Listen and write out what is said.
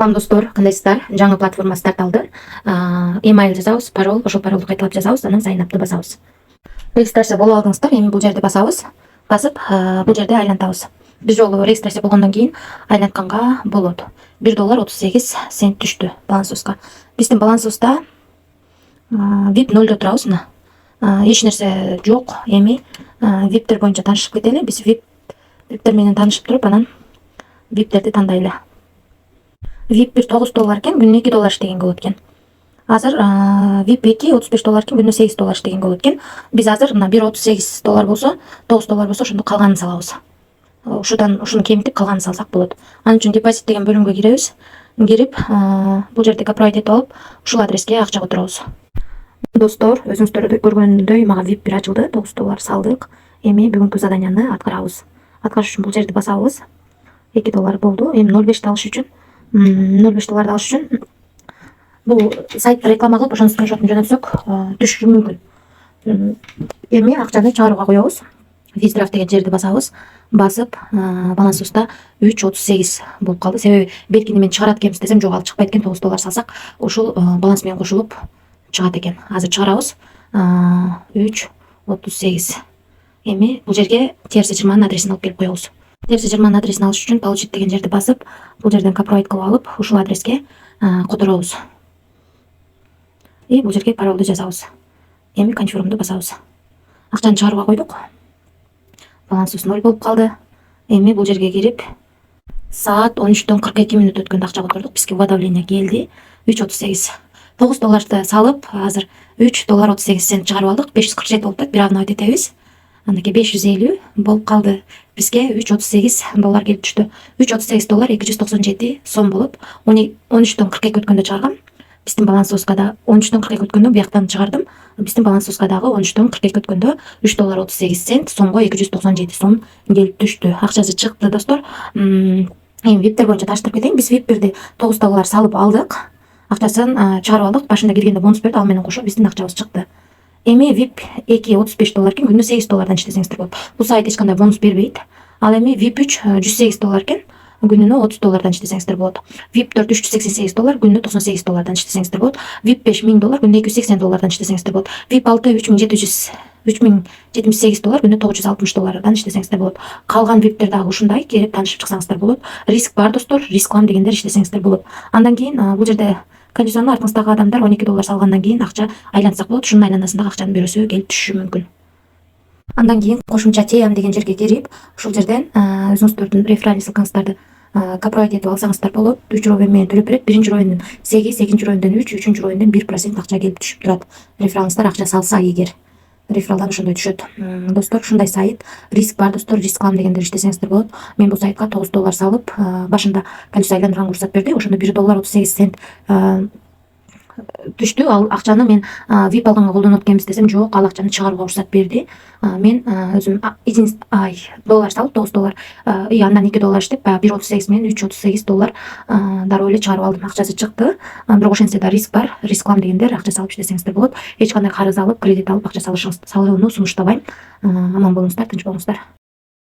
Салам достор, кандайсыздар? Жаңы платформа старт алды. Email жазабыз, пароль, ошол паролду кайталап жазабыз, анан сайынапты басабыз. Регистрация болуп алдыңыздар, эми бул жерди басабыз. Басып, бул жерде айлантабыз. Бир жолу регистрация болгондон кийин айлантканга болот. $1.38 түштү балансыбызга. Биздин балансыбызда VIP 0 турабыз. Эч нерсе жок. Эми VIPтер боюнча таанышып кетели. Биз VIPтер менен таанышып туруп, анан VIPтерди тандайлы. VIP 1 $9 экен, күнүнө $2 иштеген болот экен. Азыр VIP 2 $35 экен, күнүнө $8 иштеген болот экен. Биз азыр мына $1.38 болсо, $9 болсо, ошондо калганын салабыз. Ушуну кемитип калганын салсак болот. Анын үчүн депозит деген бөлүмгө киребиз. Кирип, бул жерде капрайт этип алып, ушул адреске акча которобуз. Достор, өзүңүздөр көргөнүндөй мага VIP 1 ачылды, $9 салдык. Эми бүгүнкү заданияны аткарабыз. Аткарыш үчүн бул жерди басабыз. $2 болду. Эми $0.5 алыш үчүн $0.5 алыш үчүн бул сайтта реклама кылып, ошонун скриншотун жөнөтсөк, түшүшү мүмкүн. Эми акчаны чыгарууга коебуз. Виздрафт деген жерди басабыз. Басып, балансыбызда $3.38 болуп калды. Себеби белкини мен чыгарат экенбиз десем, жок, ал чыкпайт экен. $9 салсак, ушул баланс менен кошулуп чыгат экен. Азыр чыгарабыз. 3.38. Эми бул жерге TRC20 адресин алып келип коебуз. TRC20 адресин алыш үчүн получить деген жерди басып, бул жерден копировать кылып алып, ушул адреске которобуз. И бул жерге паролду жазабыз. Эми конфирмду басабыз. Акчаны чыгарууга койдук. Балансыбыз 0 болуп калды. Эми бул жерге кирип, саат 13:42 өткөндө акча котордук. Бизге уведомление келди. $3.38. $9 салып, азыр $3.38 чыгарып алдык. 547 болуп атат. Бир авнот этебиз. Андан 550 болуп калды. Бизге $3.38 келип түштү. $3.38 297 сом болот. 13:42 өткөндө чыгаргам. Биздин балансыбызга да 13:42 өткөндө бияктан чыгардым. Биздин балансыбызга дагы 13:42 өткөндө $3.38 сомго 297 сом келип түштү. Акчасы чыкты, достор. Эми VIPтер боюнча таштырып кетейин. Биз VIP 1ди $9 салып алдык. Акчасын чыгарып алдык. Башында киргенде бонус берди, ал менен кошо биздин акчабыз чыкты. Эми VIP 2 $35 экен, күнүнө $8 иштесеңиздер болот. Бул сайт эч кандай бонус бербейт. Ал эми VIP 3 $108 экен, күнүнө $30 иштесеңиздер болот. VIP 4 $388, күнүнө $98 иштесеңиздер болот. VIP 5 $1000, күнүнө $280 иштесеңиздер болот. VIP 6 $3778, күнүнө $960 иштесеңиздер болот. Калган VIPтер дагы ушундай, келип таанышып чыксаңыздар болот. Риск бар, достор, рисклам дегендер иштесеңиздер болот. Андан кийин бул жерде кондициону артыңыздагы адамдар $12 салгандан кийин акча айлантсак болот. Ушунун айланасындагы акчанын бирөөсү келип түшүшү мүмкүн. Андан кийин кошумча TM деген жерге кирип, ушул жерден өзүңүздөрдүн реферальный ссылкаңыздарды копировать этип алсаңыздар болот. 3 ровен менен төлөп берет. Биринчи ровенден 8, экинчи ровенден 3, үчүнчү ровенден 1% акча келип түшүп турат. Рефералыңыздар акча салса эгер. Рефералдан ошондой түшөт. Достор, ушундай сайт. Риск бар, достор, рисклам дегендер иштесеңиздер болот. Мен бул сайтка $9 салып, башында количество айландырганга уруксат берди. Ошондо $1.38 түштү. Ал акчаны мен VIP алганга колдонот экенбиз десем, жок, ал акчаны чыгарууга уруксат берди. Мен өзүм доллар салып, $9, андан $2 иштеп, баягы $1.38 менен $3.38 дароо эле чыгарып алдым. Акчасы чыкты. Бирок ошентсе да риск бар. Рисклам дегендер акча салып иштесеңиздер болот. Эч кандай карыз алып, кредит алып акча салууну сунуштабайм. Аман болуңуздар, тынч болуңуздар.